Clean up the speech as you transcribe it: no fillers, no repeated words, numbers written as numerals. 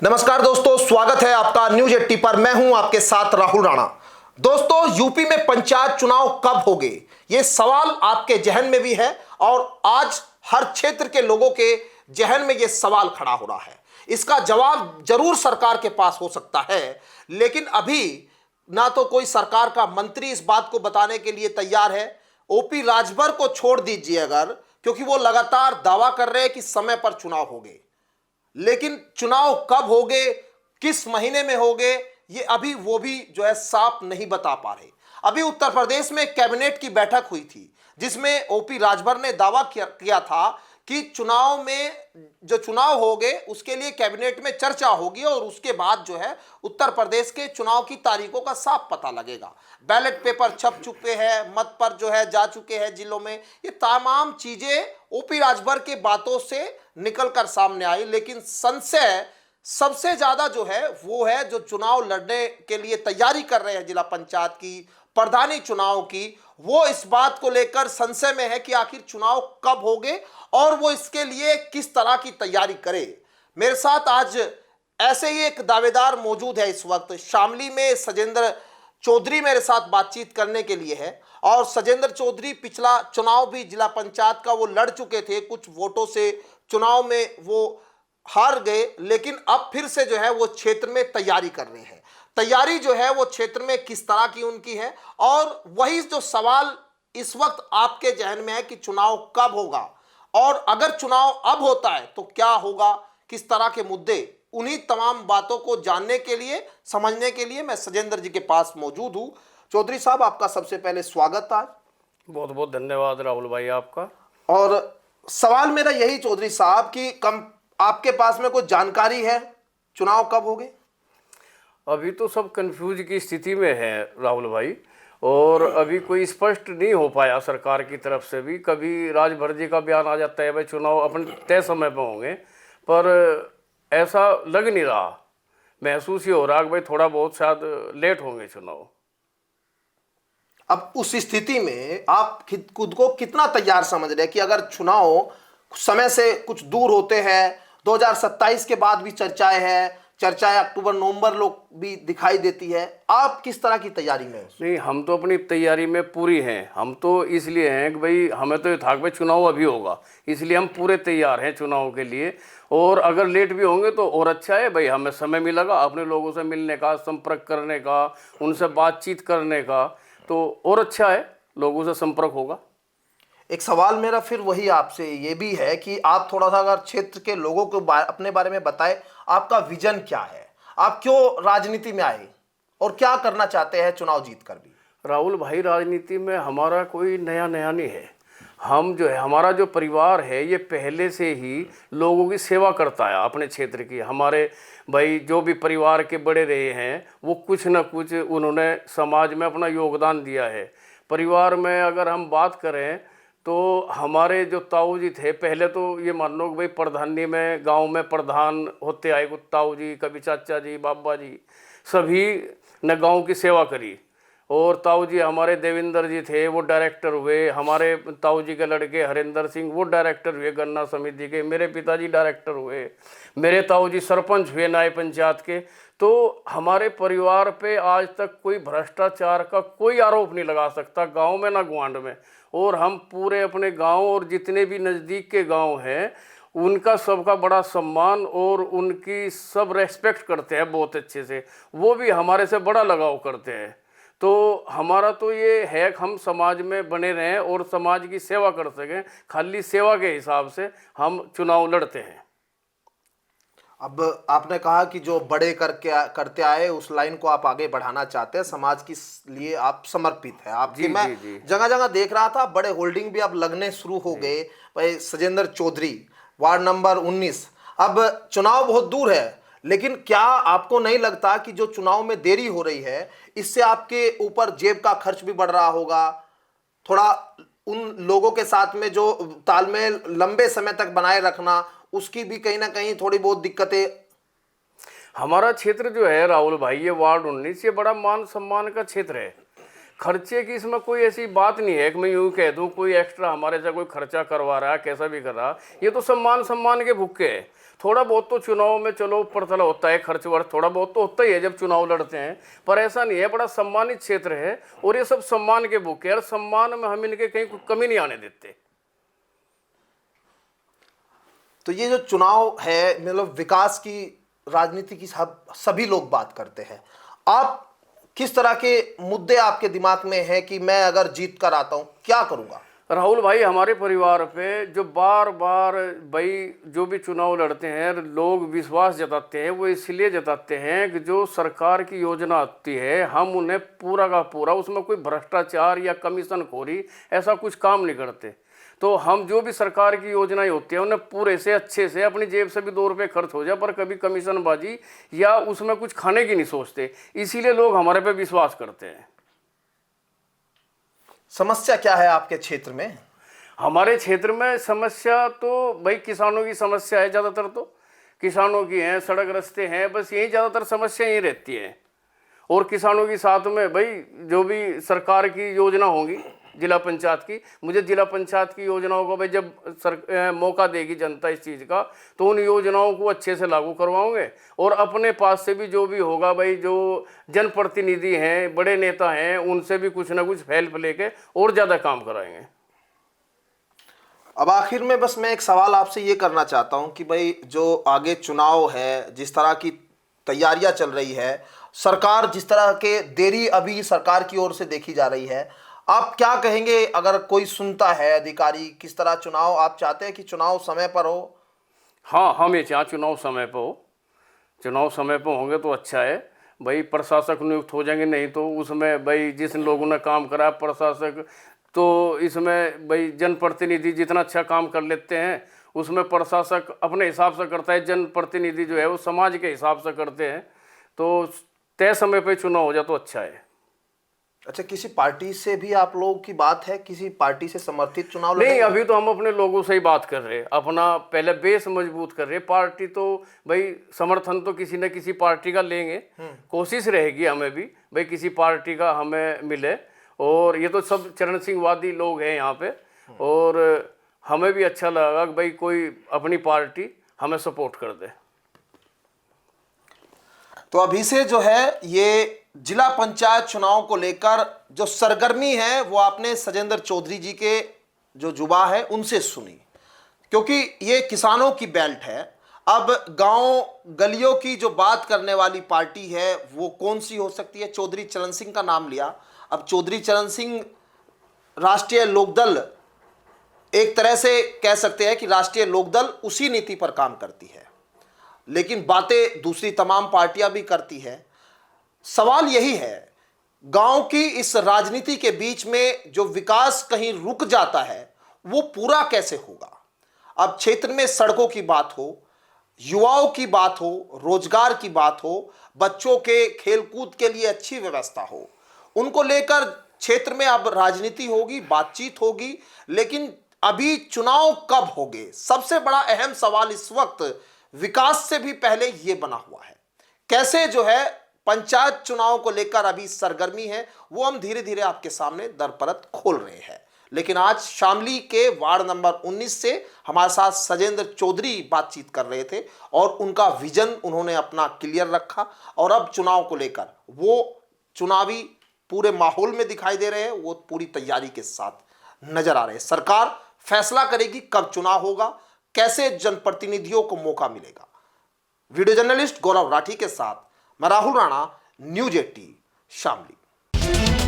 नमस्कार दोस्तों, स्वागत है आपका न्यूज 80 पर। मैं हूं आपके साथ राहुल राणा। दोस्तों, यूपी में पंचायत चुनाव कब होंगे, ये सवाल आपके जहन में भी है और आज हर क्षेत्र के लोगों के जहन में ये सवाल खड़ा हो रहा है। इसका जवाब जरूर सरकार के पास हो सकता है, लेकिन अभी ना तो कोई सरकार का मंत्री इस बात को बताने के लिए तैयार है। ओपी राजभर को छोड़ दीजिए अगर, क्योंकि वो लगातार दावा कर रहे हैं कि समय पर चुनाव होंगे, लेकिन चुनाव कब होंगे, किस महीने में होंगे, ये अभी वो भी जो है साफ नहीं बता पा रहे। अभी उत्तर प्रदेश में कैबिनेट की बैठक हुई थी, जिसमें ओपी राजभर ने दावा किया था कि चुनाव में जो चुनाव होंगे उसके लिए कैबिनेट में चर्चा होगी और उसके बाद जो है उत्तर प्रदेश के चुनाव की तारीखों का साफ पता लगेगा। बैलेट पेपर छप चुके हैं, मत पर जो है जा चुके हैं जिलों में। ये तमाम चीजें ओपी राजभर के बातों से निकलकर सामने आई, लेकिन संशय सबसे ज्यादा जो है वो है जो चुनाव लड़ने के लिए तैयारी कर रहे हैं जिला पंचायत की, प्रधानी चुनाव की। वो इस बात को लेकर संशय में है कि आखिर चुनाव कब होंगे और वो इसके लिए किस तरह की तैयारी करे। मेरे साथ आज ऐसे ही एक दावेदार मौजूद है। इस वक्त शामली में सजेंद्र चौधरी मेरे साथ बातचीत करने के लिए है और सजेंद्र चौधरी पिछला चुनाव भी जिला पंचायत का वो लड़ चुके थे, कुछ वोटों से चुनाव में वो हार गए, लेकिन अब फिर से जो है वो क्षेत्र में तैयारी कर रहे हैं। तैयारी जो है वो क्षेत्र में किस तरह की उनकी है, और वही जो सवाल इस वक्त आपके जहन में है कि चुनाव कब होगा और अगर चुनाव अब होता है तो क्या होगा, किस तरह के मुद्दे, उन्हीं तमाम बातों को जानने के लिए, समझने के लिए मैं सजेंद्र जी के पास मौजूद हूं। चौधरी साहब, आपका सबसे पहले स्वागत आज। बहुत बहुत धन्यवाद राहुल भाई आपका। और सवाल मेरा यही चौधरी साहब कि कम आपके पास में कोई जानकारी है चुनाव कब होंगे? अभी तो सब कंफ्यूज की स्थिति में है राहुल भाई, और अभी कोई स्पष्ट नहीं हो पाया सरकार की तरफ से भी। कभी राजभर जी का बयान आ जाता है भाई चुनाव अपन तय समय पर होंगे, पर ऐसा लग नहीं रहा। महसूस ही हो रहा कि भाई थोड़ा बहुत शायद लेट होंगे चुनाव। अब उस स्थिति में आप खुद को कितना तैयार समझ रहे हैं कि अगर चुनाव समय से कुछ दूर होते हैं, 2027 के बाद भी चर्चाएं अक्टूबर नवंबर लोग भी दिखाई देती है, आप किस तरह की तैयारी में हैं? नहीं, हम तो अपनी तैयारी में पूरी हैं। हम तो इसलिए हैं कि भाई हमें तो ये था कि भाई चुनाव अभी होगा, इसलिए हम पूरे तैयार हैं चुनाव के लिए। और अगर लेट भी होंगे तो और अच्छा है भाई, हमें समय मिलेगा अपने लोगों से मिलने का, संपर्क करने का, उनसे बातचीत करने का, तो और अच्छा है, लोगों से संपर्क होगा। एक सवाल मेरा फिर वही आपसे ये भी है कि आप थोड़ा सा अगर क्षेत्र के लोगों को अपने बारे में बताएं, आपका विजन क्या है, आप क्यों राजनीति में आए और क्या करना चाहते हैं चुनाव जीत कर भी? राहुल भाई, राजनीति में हमारा कोई नया नहीं है। हम जो है, हमारा जो परिवार है ये पहले से ही लोगों की सेवा करता है अपने क्षेत्र की। हमारे भाई जो भी परिवार के बड़े रहे हैं वो कुछ न कुछ उन्होंने समाज में अपना योगदान दिया है। परिवार में अगर हम बात करें तो हमारे जो ताऊ जी थे, पहले तो ये मान लो कि भाई प्रधानी में गांव में प्रधान होते आए, कुछ ताऊ जी, कभी चाचा जी, बाबा जी, सभी ने गांव की सेवा करी। और ताऊ जी हमारे देवेंद्र जी थे, वो डायरेक्टर हुए। हमारे ताऊ जी के लड़के हरिंदर सिंह वो डायरेक्टर हुए गन्ना समिति के। मेरे पिताजी डायरेक्टर हुए। मेरे ताऊ जी सरपंच हुए न्याय पंचायत के। तो हमारे परिवार पे आज तक कोई भ्रष्टाचार का कोई आरोप नहीं लगा सकता, गांव में ना गुआंढ में। और हम पूरे अपने गांव और जितने भी नज़दीक के गांव हैं उनका सबका बड़ा सम्मान और उनकी सब रेस्पेक्ट करते हैं बहुत अच्छे से। वो भी हमारे से बड़ा लगाव करते हैं। तो हमारा तो ये है कि हम समाज में बने रहें और समाज की सेवा कर सकें। खाली सेवा के हिसाब से हम चुनाव लड़ते हैं। अब आपने कहा कि जो बड़े करते आए उस लाइन को आप आगे बढ़ाना चाहते हैं, समाज के लिए आप समर्पित है आपकी। मैं जगह जगह देख रहा था बड़े होल्डिंग भी अब लगने शुरू हो गए। भाई सजेंद्र चौधरी, वार्ड नंबर 19। अब चुनाव बहुत दूर है, लेकिन क्या आपको नहीं लगता कि जो चुनाव में देरी हो रही है इससे आपके ऊपर जेब का खर्च भी बढ़ रहा होगा? थोड़ा उन लोगों के साथ में जो तालमेल लंबे समय तक बनाए रखना, उसकी भी कहीं ना कहीं थोड़ी बहुत दिक्कतें। हमारा क्षेत्र जो है राहुल भाई, ये वार्ड 19, ये बड़ा मान सम्मान का क्षेत्र है। खर्चे की इसमें कोई ऐसी बात नहीं है कि मैं यूँ कह दूँ कोई एक्स्ट्रा हमारे से कोई खर्चा करवा रहा है, कैसा भी कर रहा। ये तो सम्मान के भूखे है। थोड़ा बहुत तो चुनाव में चलो पड़तला होता है, खर्च वर्च थोड़ा बहुत तो होता ही है जब चुनाव लड़ते हैं, पर ऐसा नहीं है। बड़ा सम्मानित क्षेत्र है और ये सब सम्मान के भूखे हैं और सम्मान में हम इनके कहीं कोई कमी नहीं आने देते। तो ये जो चुनाव है, मतलब विकास की राजनीति की सभी लोग बात करते हैं। आप किस तरह के मुद्दे आपके दिमाग में है कि मैं अगर जीत कर आता हूं क्या करूंगा? राहुल भाई, हमारे परिवार पे जो बार बार भाई जो भी चुनाव लड़ते हैं लोग विश्वास जताते हैं, वो इसलिए जताते हैं कि जो सरकार की योजना आती है हम उन्हें पूरा का पूरा, उसमें कोई भ्रष्टाचार या कमीशन खोरी ऐसा कुछ काम नहीं करते। तो हम जो भी सरकार की योजनाएं होती है उन्हें पूरे से अच्छे से, अपनी जेब से भी 2 रुपये खर्च हो जाए पर कभी कमीशनबाजी या उसमें कुछ खाने की नहीं सोचते, इसीलिए लोग हमारे पे विश्वास करते हैं। समस्या क्या है आपके क्षेत्र में? हमारे क्षेत्र में समस्या तो भाई किसानों की समस्या है, ज़्यादातर तो किसानों की है, सड़क रास्ते हैं, बस यही ज़्यादातर समस्या यही रहती है। और किसानों के साथ में भाई जो भी सरकार की योजना होंगी जिला पंचायत की, मुझे जिला पंचायत की योजनाओं को भाई जब मौका देगी जनता इस चीज़ का, तो उन योजनाओं को अच्छे से लागू करवाओगे और अपने पास से भी जो भी होगा भाई, जो जनप्रतिनिधि हैं, बड़े नेता हैं, उनसे भी कुछ ना कुछ हेल्प लेके और ज़्यादा काम कराएंगे। अब आखिर में बस मैं एक सवाल आपसे ये करना चाहता हूँ कि भाई जो आगे चुनाव है, जिस तरह की तैयारियां चल रही है, सरकार जिस तरह के देरी अभी सरकार की ओर से देखी जा रही है, आप क्या कहेंगे अगर कोई सुनता है अधिकारी, किस तरह चुनाव आप चाहते हैं कि चुनाव समय पर हो? हाँ, हम ये चाहें चुनाव समय पर हो, चुनाव समय पर होंगे तो अच्छा है भाई। प्रशासक नियुक्त हो जाएंगे, नहीं तो उसमें भाई जिस लोगों ने काम करा प्रशासक, तो इसमें भाई जनप्रतिनिधि जितना अच्छा काम कर लेते हैं उसमें प्रशासक अपने हिसाब से करता है, जनप्रतिनिधि जो है वो समाज के हिसाब से करते हैं। तो तय समय पे चुनाव हो जाए तो अच्छा है। अच्छा, किसी पार्टी से भी आप लोगों की बात है, किसी पार्टी से समर्थित चुनाव नहीं, लड़ेंगे? अभी तो हम अपने लोगों से ही बात कर रहे हैं, अपना पहले बेस मजबूत कर रहे हैं। पार्टी तो भाई समर्थन तो किसी न किसी पार्टी का लेंगे, कोशिश रहेगी हमें भी भाई किसी पार्टी का हमें मिले। और ये तो सब चरण सिंहवादी लोग हैं यहाँ पे, और हमें भी अच्छा लगा कि भाई कोई अपनी पार्टी हमें सपोर्ट कर दे। तो अभी से जो है ये जिला पंचायत चुनाव को लेकर जो सरगर्मी है वो आपने सजेंद्र चौधरी जी के जो जुबा है उनसे सुनी, क्योंकि ये किसानों की बेल्ट है। अब गांव गलियों की जो बात करने वाली पार्टी है वो कौन सी हो सकती है? चौधरी चरण सिंह का नाम लिया। अब चौधरी चरण सिंह राष्ट्रीय लोकदल, एक तरह से कह सकते हैं कि राष्ट्रीय लोकदल उसी नीति पर काम करती है, लेकिन बातें दूसरी तमाम पार्टियां भी करती है। सवाल यही है, गांव की इस राजनीति के बीच में जो विकास कहीं रुक जाता है वो पूरा कैसे होगा? अब क्षेत्र में सड़कों की बात हो, युवाओं की बात हो, रोजगार की बात हो, बच्चों के खेलकूद के लिए अच्छी व्यवस्था हो, उनको लेकर क्षेत्र में अब राजनीति होगी, बातचीत होगी, लेकिन अभी चुनाव कब होंगे? सबसे बड़ा अहम सवाल इस वक्त विकास से भी पहले यह बना हुआ है। कैसे जो है पंचायत चुनाव को लेकर अभी सरगर्मी है वो हम धीरे धीरे आपके सामने दरपरत खोल रहे हैं। लेकिन आज शामली के वार्ड नंबर 19 से हमारे साथ सजेंद्र चौधरी बातचीत कर रहे थे और उनका विजन उन्होंने अपना क्लियर रखा और अब चुनाव को लेकर वो चुनावी पूरे माहौल में दिखाई दे रहे हैं, वो पूरी तैयारी के साथ नजर आ रहे हैं। सरकार फैसला करेगी कब चुनाव होगा, कैसे जनप्रतिनिधियों को मौका मिलेगा। वीडियो जर्नलिस्ट गौरव राठी के साथ मैं राहुल राणा, न्यूज 80 शामली।